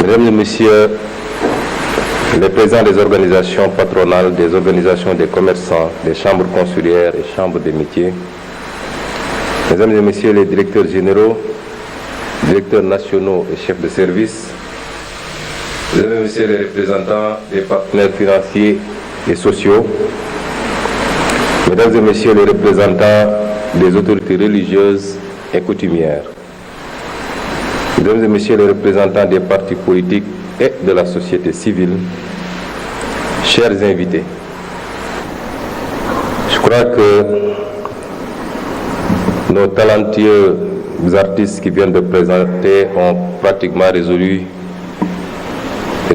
Mesdames et Messieurs les présidents des organisations patronales, des organisations des commerçants, des chambres consulaires et chambres des métiers, Mesdames et Messieurs les directeurs généraux, directeurs nationaux et chefs de service, Mesdames et Messieurs les représentants des partenaires financiers et sociaux, Mesdames et Messieurs les représentants des autorités religieuses et coutumières, Mesdames et Messieurs les représentants des partis politiques et de la société civile, chers invités, je crois que nos talentueux artistes qui viennent de présenter ont pratiquement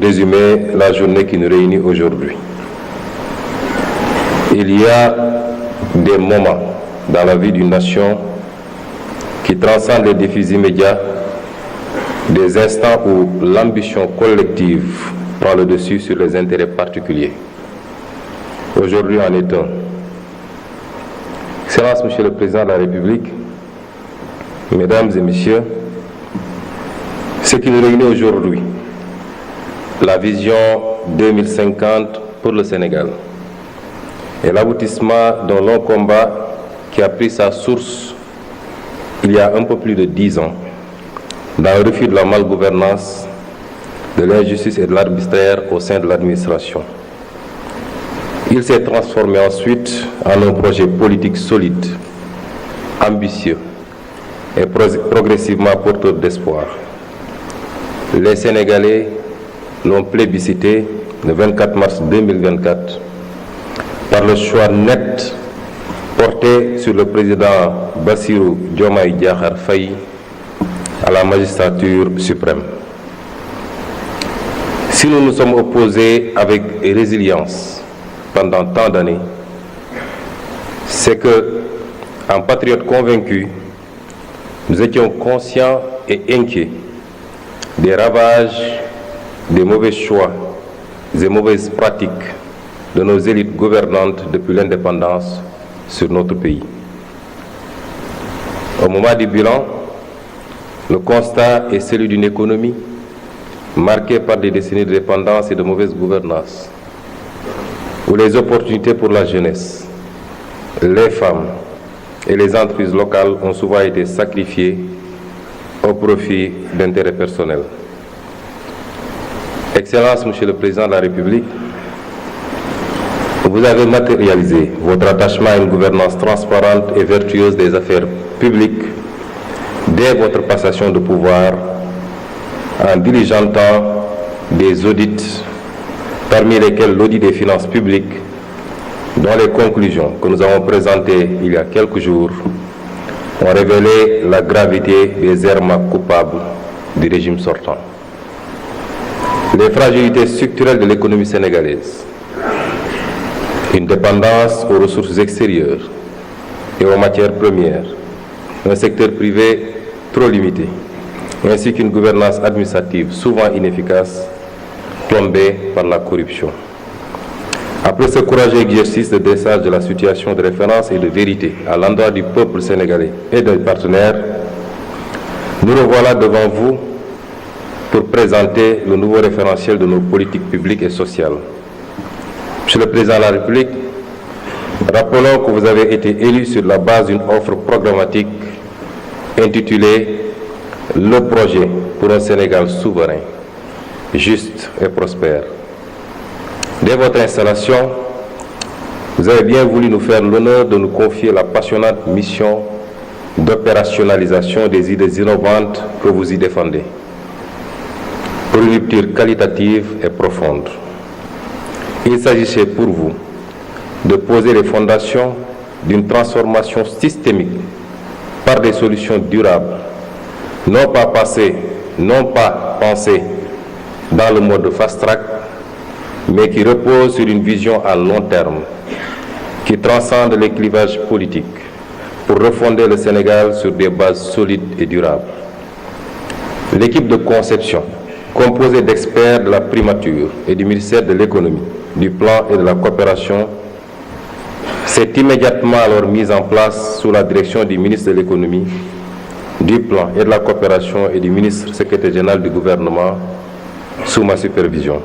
résumé la journée qui nous réunit aujourd'hui. Il y a des moments dans la vie d'une nation qui transcendent les défis immédiats, des instants où l'ambition collective prend le dessus sur les intérêts particuliers. Aujourd'hui en est un. Excellence, Monsieur le Président de la République, Mesdames et Messieurs, ce qui nous réunit aujourd'hui, la vision 2050 pour le Sénégal, est l'aboutissement d'un long combat qui a pris sa source il y a un peu plus de 10 ans, dans le refus de la malgouvernance, de l'injustice et de l'arbitraire au sein de l'administration. Il s'est transformé ensuite en un projet politique solide, ambitieux et progressivement porteur d'espoir. Les Sénégalais l'ont plébiscité le 24 mars 2024 par le choix net porté sur le président Bassirou Diomaye Diakhar Faye à la magistrature suprême. Si nous nous sommes opposés avec résilience pendant tant d'années, c'est que, en patriotes convaincus, nous étions conscients et inquiets des ravages, des mauvais choix et mauvaises pratiques de nos élites gouvernantes depuis l'indépendance sur notre pays. Au moment du bilan, le constat est celui d'une économie marquée par des décennies de dépendance et de mauvaise gouvernance, où les opportunités pour la jeunesse, les femmes et les entreprises locales ont souvent été sacrifiées au profit d'intérêts personnels. Excellence, Monsieur le Président de la République, vous avez matérialisé votre attachement à une gouvernance transparente et vertueuse des affaires publiques dès votre passation de pouvoir en diligentant des audits, parmi lesquels l'audit des finances publiques, dont les conclusions que nous avons présentées il y a quelques jours ont révélé la gravité des errements coupables du régime sortant. Les fragilités structurelles de l'économie sénégalaise, une dépendance aux ressources extérieures et aux matières premières, un secteur privé trop limité, ainsi qu'une gouvernance administrative souvent inefficace, plombée par la corruption. Après ce courageux exercice de dressage de la situation de référence et de vérité à l'endroit du peuple sénégalais et des partenaires, nous revoilà devant vous pour présenter le nouveau référentiel de nos politiques publiques et sociales. Monsieur le Président de la République, rappelons que vous avez été élu sur la base d'une offre programmatique intitulée « Le projet pour un Sénégal souverain, juste et prospère ». Dès votre installation, vous avez bien voulu nous faire l'honneur de nous confier la passionnante mission d'opérationnalisation des idées innovantes que vous y défendez, pour une rupture qualitative et profonde. Il s'agissait pour vous de poser les fondations d'une transformation systémique par des solutions durables, non pas pensées dans le mode fast-track, mais qui reposent sur une vision à long terme, qui transcende les clivages politiques, pour refonder le Sénégal sur des bases solides et durables. L'équipe de conception, composée d'experts de la primature et du ministère de l'économie, du plan et de la coopération, s'est immédiatement alors mise en place sous la direction du ministre de l'économie, du plan et de la coopération et du ministre secrétaire général du gouvernement, sous ma supervision.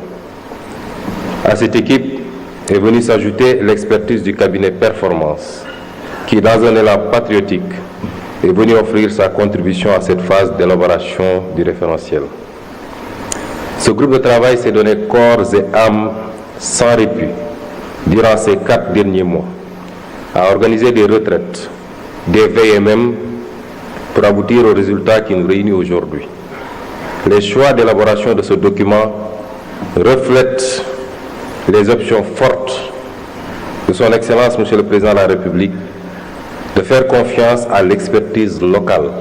À cette équipe est venue s'ajouter l'expertise du cabinet Performance, qui, dans un élan patriotique, est venu offrir sa contribution à cette phase d'élaboration du référentiel. Ce groupe de travail s'est donné corps et âme sans répit durant ces 4 derniers mois, à organiser des retraites, des veilles même, pour aboutir au résultat qui nous réunit aujourd'hui. Les choix d'élaboration de ce document reflètent les options fortes de son Excellence, Monsieur le Président de la République, de faire confiance à l'expertise locale,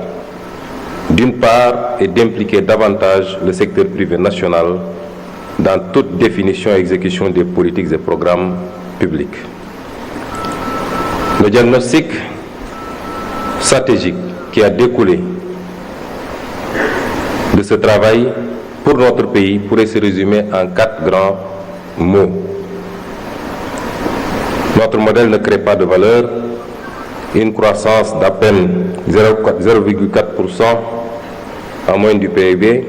d'une part, et d'impliquer davantage le secteur privé national dans toute définition et exécution des politiques et programmes publics. Le diagnostic stratégique qui a découlé de ce travail pour notre pays pourrait se résumer en 4 grands mots. Notre modèle ne crée pas de valeur, une croissance d'à peine 0,4% en moyenne du PIB,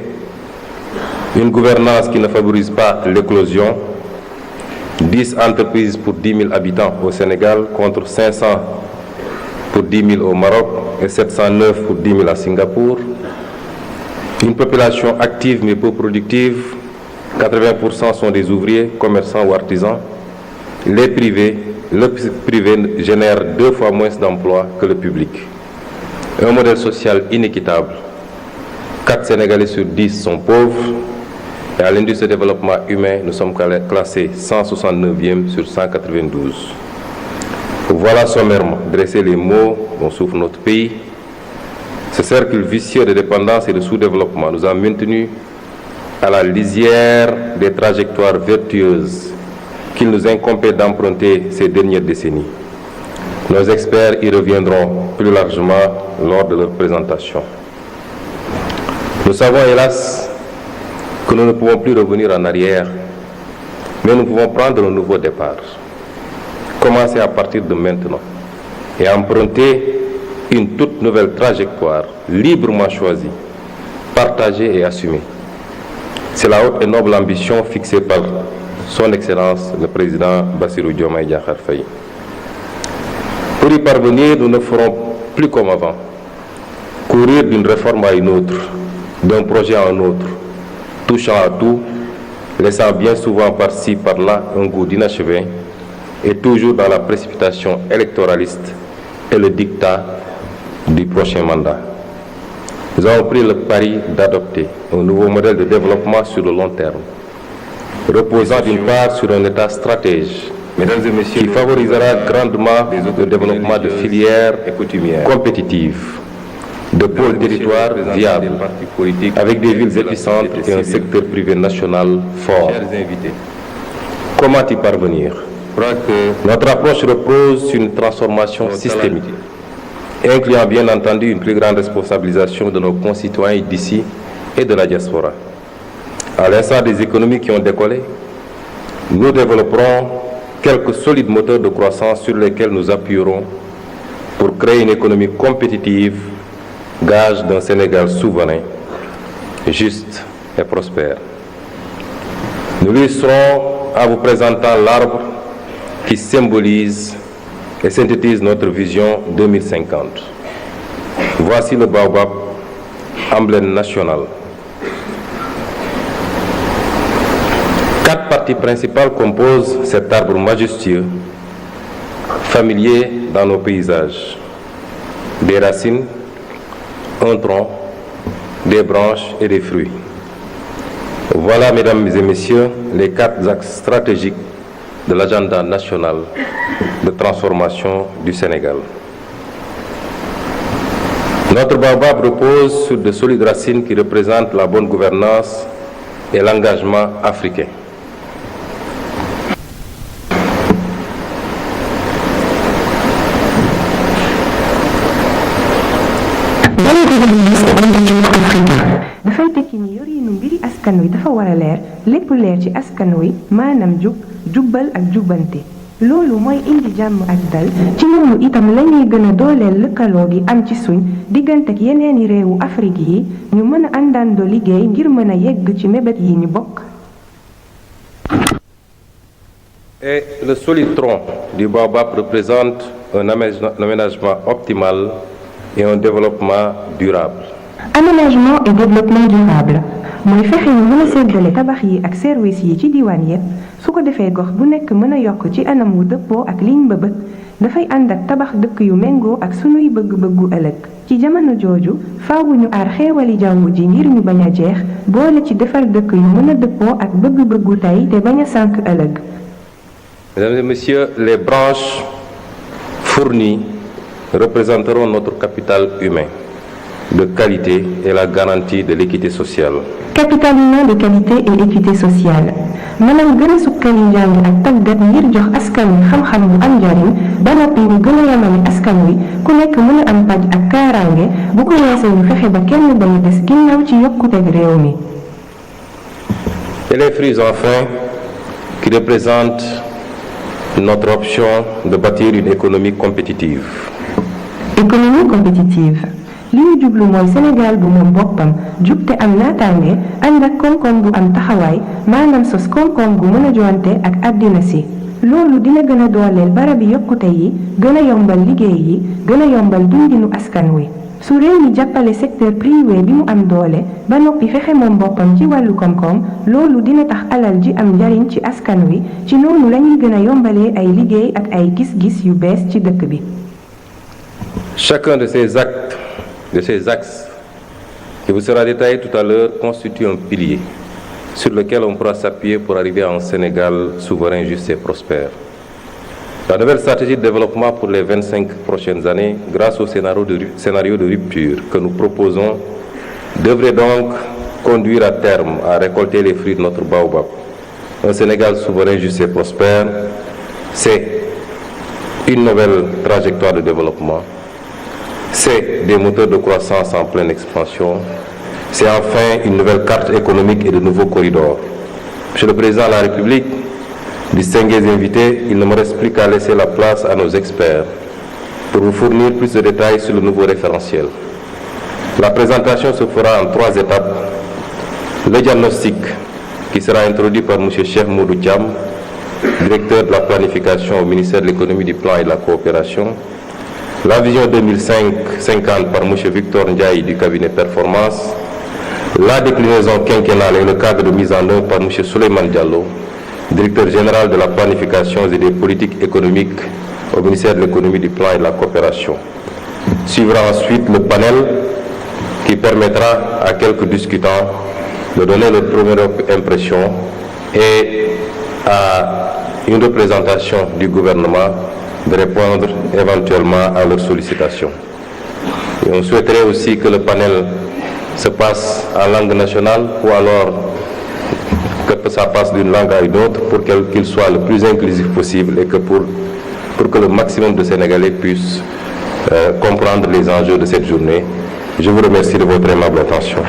une gouvernance qui ne favorise pas l'éclosion, 10 entreprises pour 10 000 habitants au Sénégal contre 500 pour 10 000 au Maroc et 709 pour 10 000 à Singapour, une population active mais peu productive, 80% sont des ouvriers, commerçants ou artisans. Le privé génère 2 fois moins d'emplois que le public. Un modèle social inéquitable. 4 Sénégalais sur 10 sont pauvres. Et à l'indice de développement humain, nous sommes classés 169e sur 192. Voilà sommairement dresser les maux dont souffre notre pays. Ce cercle vicieux de dépendance et de sous-développement nous a maintenus à la lisière des trajectoires vertueuses qu'il nous incombait d'emprunter ces dernières décennies. Nos experts y reviendront plus largement lors de leur présentation. Nous savons hélas que nous ne pouvons plus revenir en arrière, mais nous pouvons prendre un nouveau départ. Commencer à partir de maintenant et emprunter une toute nouvelle trajectoire librement choisie, partagée et assumée. C'est la haute et noble ambition fixée par son Excellence le Président Bassirou Diomaye Diakhar Faye. Pour y parvenir, nous ne ferons plus comme avant, courir d'une réforme à une autre, d'un projet à un autre, touchant à tout, laissant bien souvent par-ci, par-là un goût d'inachevé, et toujours dans la précipitation électoraliste et le diktat du prochain mandat. Nous avons pris le pari d'adopter un nouveau modèle de développement sur le long terme, reposant d'une part sur un État stratège, mesdames et messieurs, qui favorisera grandement le développement de filières compétitives, de pôles territoires viables, avec des villes épicentres et un secteur privé national fort. Comment y parvenir? Notre approche repose sur une transformation systémique, incluant bien entendu une plus grande responsabilisation de nos concitoyens d'ici et de la diaspora. À l'instar des économies qui ont décollé, nous développerons quelques solides moteurs de croissance sur lesquels nous appuierons pour créer une économie compétitive, gage d'un Sénégal souverain, juste et prospère. Nous illustrons en vous présentant l'arbre qui symbolise et synthétise notre vision 2050. Voici le baobab, emblème national. 4 parties principales composent cet arbre majestueux, familier dans nos paysages. Des racines, un tronc, des branches et des fruits. Voilà, mesdames et messieurs, les 4 axes stratégiques de l'agenda national de transformation du Sénégal. Notre baobab repose sur de solides racines qui représentent la bonne gouvernance et l'engagement africain. dafay tekki ni yorinu mbiri askan wi dafa war a leer lépp leer ci askan wi maanaam jub jubbal ak jubbante loolu mooy indi jàmm ak dal ci noonu itam lañuy gën a dooleel lëkkaloo gi am ci suñ diggante ak yeneeni réewu Afrique yi ñu mën a àndandoo liggéey ngir mën a yegg ci mébét yi ñu bokk. Et le solide tronc du baobab représente un aménagement optimal et un développement durable. Aménagement et développement durable mooy fexe ñu mën a séddale tabax yi ak service yi ci diwaan yépp su ko defee gox bu nekk mën a yokk ci anam wu dëppoo ak liñ bëbët dafay ànd ak tabax dëkk yu méngoo ak sunuy bëgg-bëggu ëllëg ci jamono jooju faawu ñu aar xéewali jaww ji ngir ñu bañ a jeex boole ci defar dëkk yu mën a dëppoo ak bëgg-bëggu tey te bañ a sànk ëllëg. Mesdames et messieurs, les branches fournies représenteront notre capital humain de qualité et la garantie de l'équité sociale. Capital humain de qualité et équité sociale maanaam gën a sukkali njàng ak tàggat ngir jox askan wi xam-xam bu am njariñ ba noppi ñu gën a yemale askan wi ku nekk mën a am paj ak kaaraange bu ko weesoo ñu fexe ba kenn bañ a des ginnaaw ci yokkuteg réew mi. Et les fruits enfin qui représentent notre option de bâtir une économie compétitive. Économie compétitive li ñu jublu mooy Sénégal bu moom boppam jub te am naataange ànd ak koom-koom bu am taxawaay maanaam sos koom-koom gu mën a joonte ak àddina si loolu dina gën a dooleel barabi yokkute yi gën a yombal liggéey yi gën a yombal dundinu askan wi su réew mi jàppale secteur privé bi mu am doole ba noppi fexe moom boppam ci wàllu koom-koom loolu dina tax alal ji am njariñ ci askan wi ci noonu lañuy gën a yombalee ay liggéey ak ay gis-gis yu bees ci dëkk bi. Chacun de ces axes qui vous sera détaillé tout à l'heure constitue un pilier sur lequel on pourra s'appuyer pour arriver à un Sénégal souverain, juste et prospère. La nouvelle stratégie de développement pour les 25 prochaines années, grâce au scénario de rupture que nous proposons, devrait donc conduire à terme à récolter les fruits de notre baobab. Un Sénégal souverain, juste et prospère, c'est une nouvelle trajectoire de développement. C'est des moteurs de croissance en pleine expansion. C'est enfin une nouvelle carte économique et de nouveaux corridors. Monsieur le Président de la République, distingués invités, il ne me reste plus qu'à laisser la place à nos experts pour vous fournir plus de détails sur le nouveau référentiel. La présentation se fera en 3 étapes. Le diagnostic, qui sera introduit par M. Cheikh Modou Thiam, directeur de la planification au ministère de l'économie, du plan et de la coopération. La vision 2050 par M. Victor Ndiaye du cabinet Performance. La déclinaison quinquennale et le cadre de mise en œuvre par M. Souleymane Diallo, directeur général de la planification et des politiques économiques au ministère de l'économie, du plan et de la coopération. Suivra ensuite le panel qui permettra à quelques discutants de donner leur première impression et à une représentation du gouvernement de répondre éventuellement à leurs sollicitations. Et on souhaiterait aussi que le panel se passe en langue nationale ou alors que ça passe d'une langue à une autre pour qu'il soit le plus inclusif possible et que pour que le maximum de Sénégalais puissent comprendre les enjeux de cette journée. Je vous remercie de votre aimable attention.